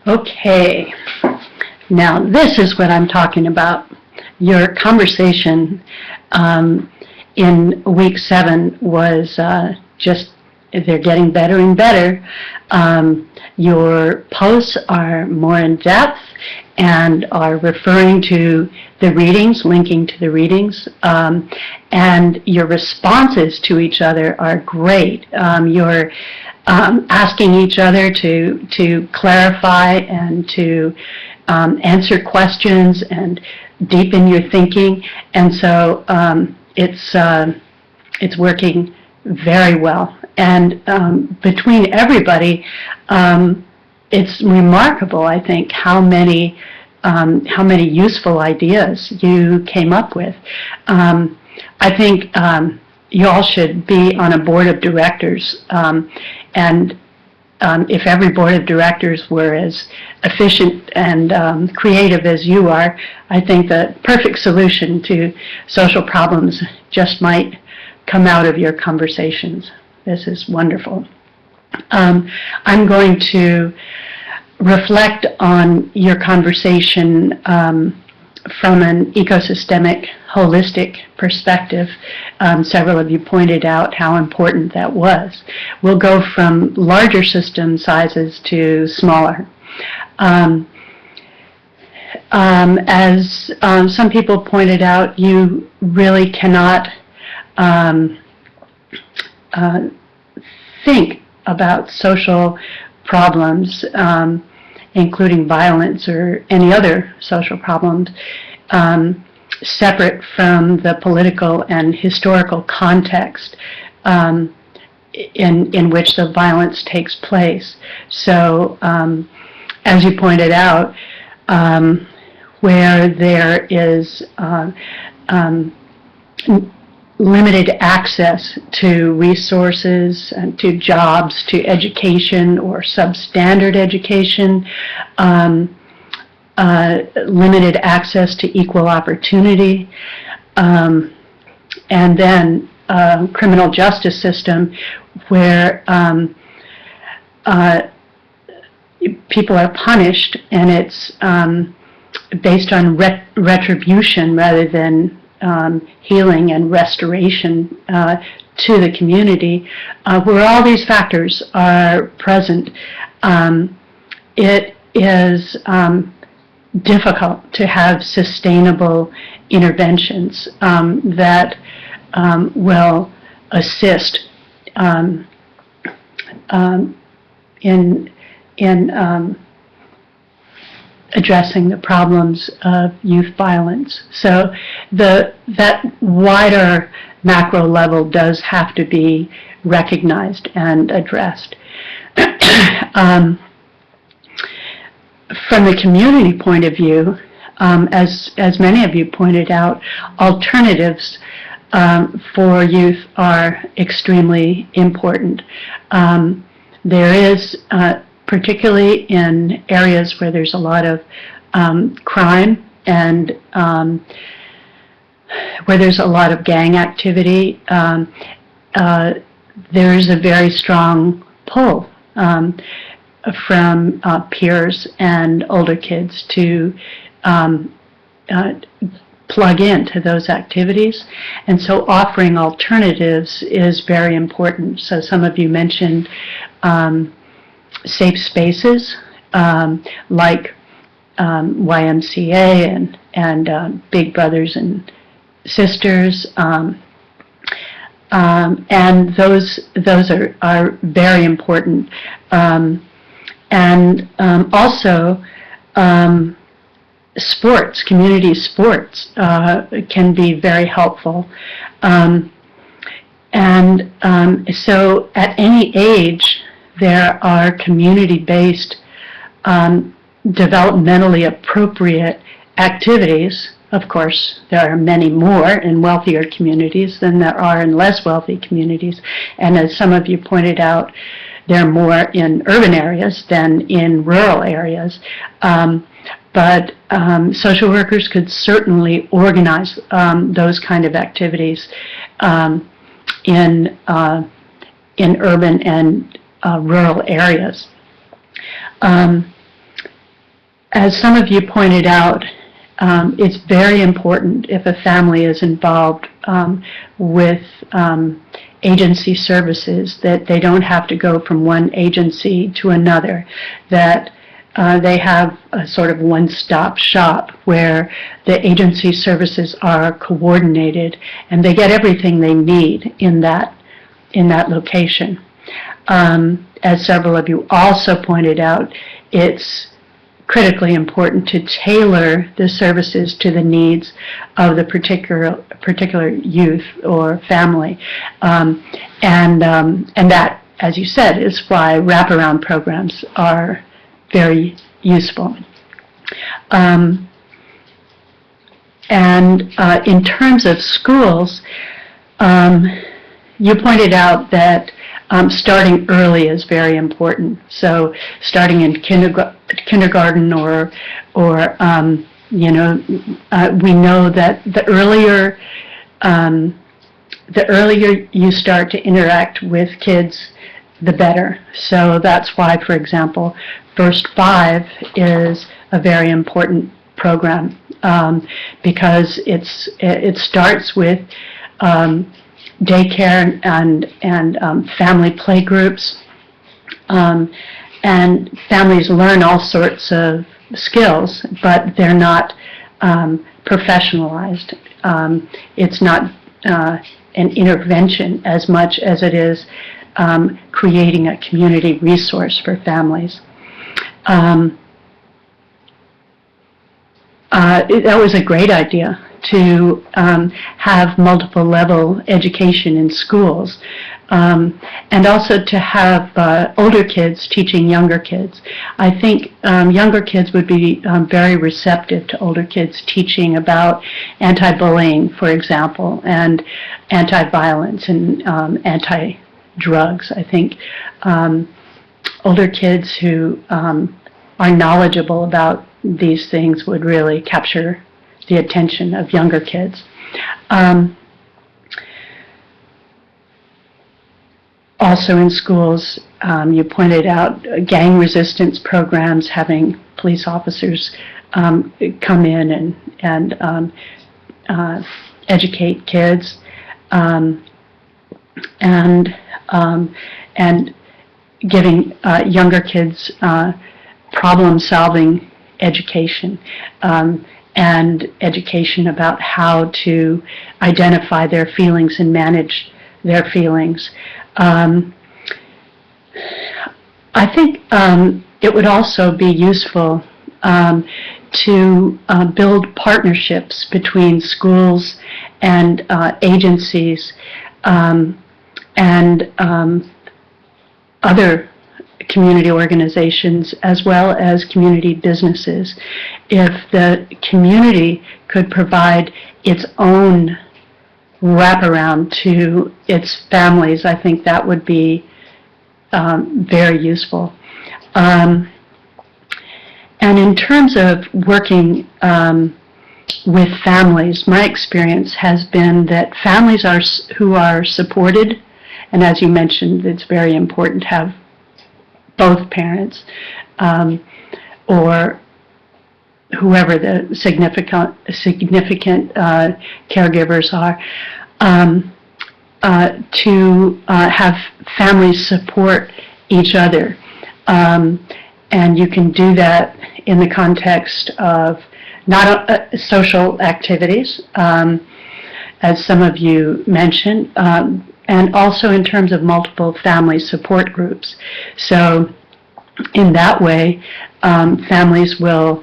Okay, now this is what I'm talking about. Your conversation in week 7 was just, they're getting better and better. Your posts are more in depth and are referring to the readings, linking to the readings, and your responses to each other are great. You're asking each other to clarify and to answer questions and deepen your thinking, and so it's working very well. And between everybody, it's remarkable, I think, how many useful ideas you came up with. I think you all should be on a board of directors, and if every board of directors were as efficient and creative as you are, I think the perfect solution to social problems just might come out of your conversations. This is wonderful. I'm going to reflect on your conversation from an ecosystemic, holistic perspective. Several of you pointed out how important that was. We'll go from larger system sizes to smaller. As some people pointed out, you really cannot think about social problems, including violence or any other social problems, separate from the political and historical context in which the violence takes place. So, as you pointed out, where there is limited access to resources, and to jobs, to education or substandard education, limited access to equal opportunity, and then a criminal justice system where people are punished, and it's based on retribution rather than healing and restoration to the community, where all these factors are present. It is difficult to have sustainable interventions that will assist in addressing the problems of youth violence. So that wider macro level does have to be recognized and addressed. From the community point of view, as many of you pointed out, alternatives for youth are extremely important. There is particularly in areas where there's a lot of crime and where there's a lot of gang activity, there is a very strong pull from peers and older kids to plug into those activities. And so offering alternatives is very important. So some of you mentioned safe spaces like YMCA and Big Brothers and Sisters, and those are very important. And also sports, community sports can be very helpful. So at any age, there are community-based, developmentally appropriate activities. Of course, there are many more in wealthier communities than there are in less wealthy communities. And as some of you pointed out, there are more in urban areas than in rural areas. But social workers could certainly organize those kind of activities in urban and rural areas. as some of you pointed out, it's very important if a family is involved with agency services that they don't have to go from one agency to another, that they have a sort of one-stop shop where the agency services are coordinated and they get everything they need in that location. As several of you also pointed out, it's critically important to tailor the services to the needs of the particular youth or family, and that, as you said, is why wraparound programs are very useful. And in terms of schools, you pointed out that starting early is very important. So starting in kindergarten or we know that the earlier you start to interact with kids, the better. So that's why, for example, First 5 is a very important program, because it starts with daycare and family play groups, and families learn all sorts of skills, but they're not professionalized. It's not an intervention as much as it is creating a community resource for families. That was a great idea, to have multiple level education in schools, and also to have older kids teaching younger kids. I think younger kids would be very receptive to older kids teaching about anti-bullying, for example, and anti-violence and anti-drugs. I think older kids who are knowledgeable about these things would really capture the attention of younger kids. Also in schools, you pointed out gang resistance programs, having police officers come in and educate kids, and giving younger kids problem-solving education, and education about how to identify their feelings and manage their feelings. I think it would also be useful to build partnerships between schools and agencies and other community organizations, as well as community businesses. If the community could provide its own wraparound to its families, I think that would be very useful. And in terms of working with families, my experience has been that families who are supported, and as you mentioned, it's very important to have both parents, or whoever the significant caregivers are, to have families support each other. And you can do that in the context of not social activities, as some of you mentioned, and also in terms of multiple family support groups. So in that way, families will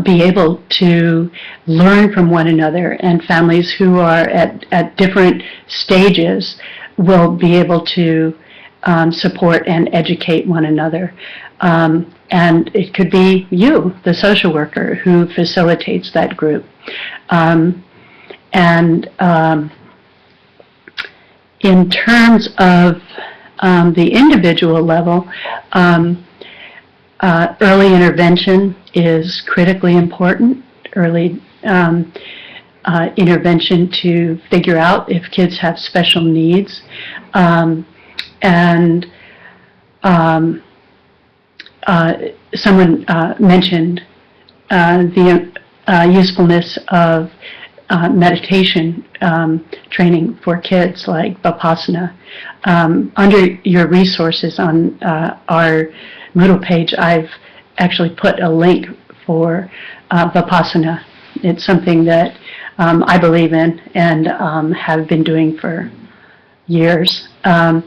be able to learn from one another, and families who are at different stages will be able to support and educate one another. And it could be you, the social worker, who facilitates that group. In terms of the individual level, early intervention is critically important. Early intervention to figure out if kids have special needs, and someone mentioned the usefulness of meditation training for kids, like Vipassana. Under your resources on our Moodle page, I've actually put a link for Vipassana. It's something that I believe in and have been doing for years. So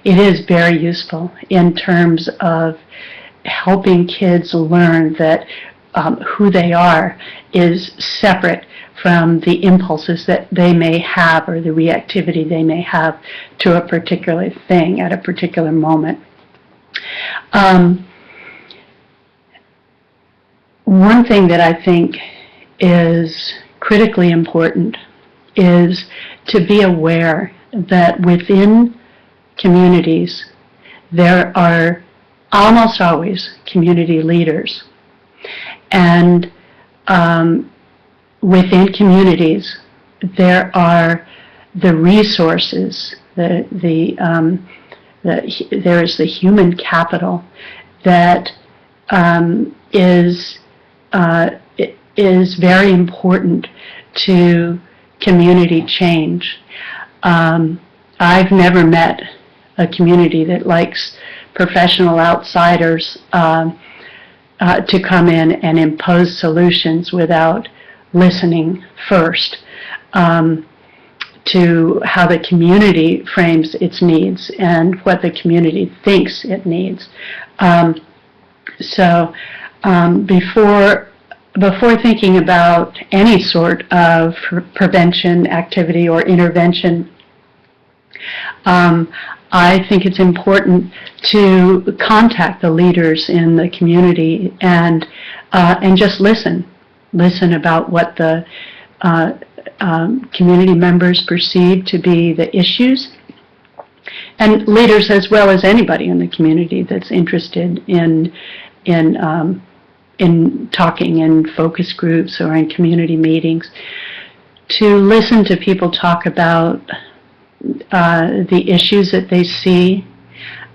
it is very useful in terms of helping kids learn that who they are is separate from the impulses that they may have or the reactivity they may have to a particular thing at a particular moment. One thing that I think is critically important is to be aware that within communities there are almost always community leaders. And within communities, there are the resources, there is the human capital that is very important to community change. I've never met a community that likes professional outsiders to come in and impose solutions without listening first to how the community frames its needs and what the community thinks it needs. Before thinking about any sort of prevention activity or intervention, I think it's important to contact the leaders in the community and just listen about what the community members perceive to be the issues, and leaders as well as anybody in the community that's interested in talking in focus groups or in community meetings, to listen to people talk about the issues that they see,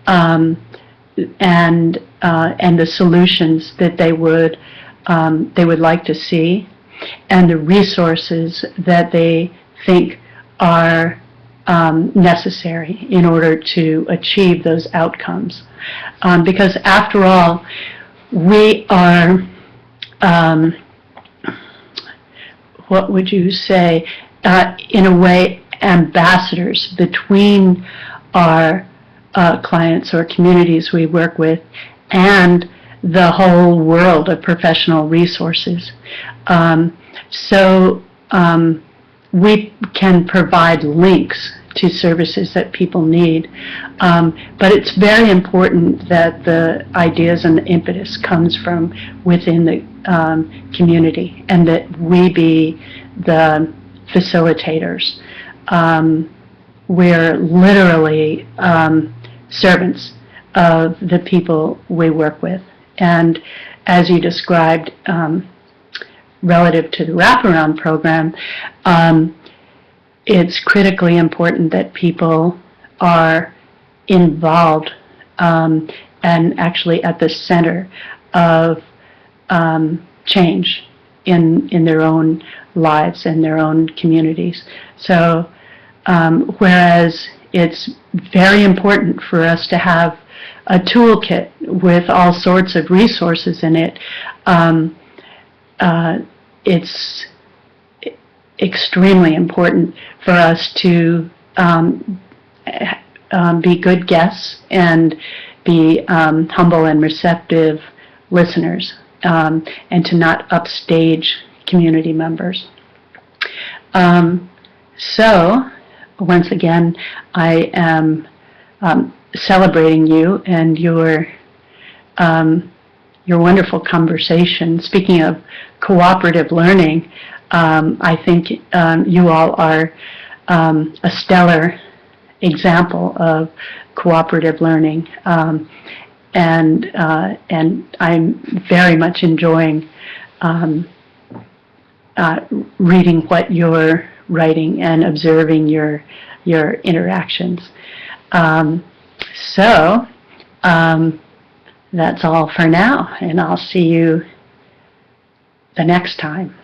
and the solutions that they would like to see, and the resources that they think are necessary in order to achieve those outcomes. Because after all, we are, what would you say, in a way, ambassadors between our clients or communities we work with and the whole world of professional resources. We can provide links to services that people need, but it's very important that the ideas and the impetus comes from within the community, and that we be the facilitators. We're literally servants of the people we work with. And as you described, relative to the wraparound program, it's critically important that people are involved and actually at the center of change in their own lives and their own communities. So whereas it's very important for us to have a toolkit with all sorts of resources in it, it's extremely important for us to be good guests and be humble and receptive listeners, and to not upstage community members. So, once again, I am celebrating you and your wonderful conversation. Speaking of cooperative learning, I think you all are a stellar example of cooperative learning, and I'm very much enjoying reading what you're writing and observing your interactions. So, that's all for now, and I'll see you the next time.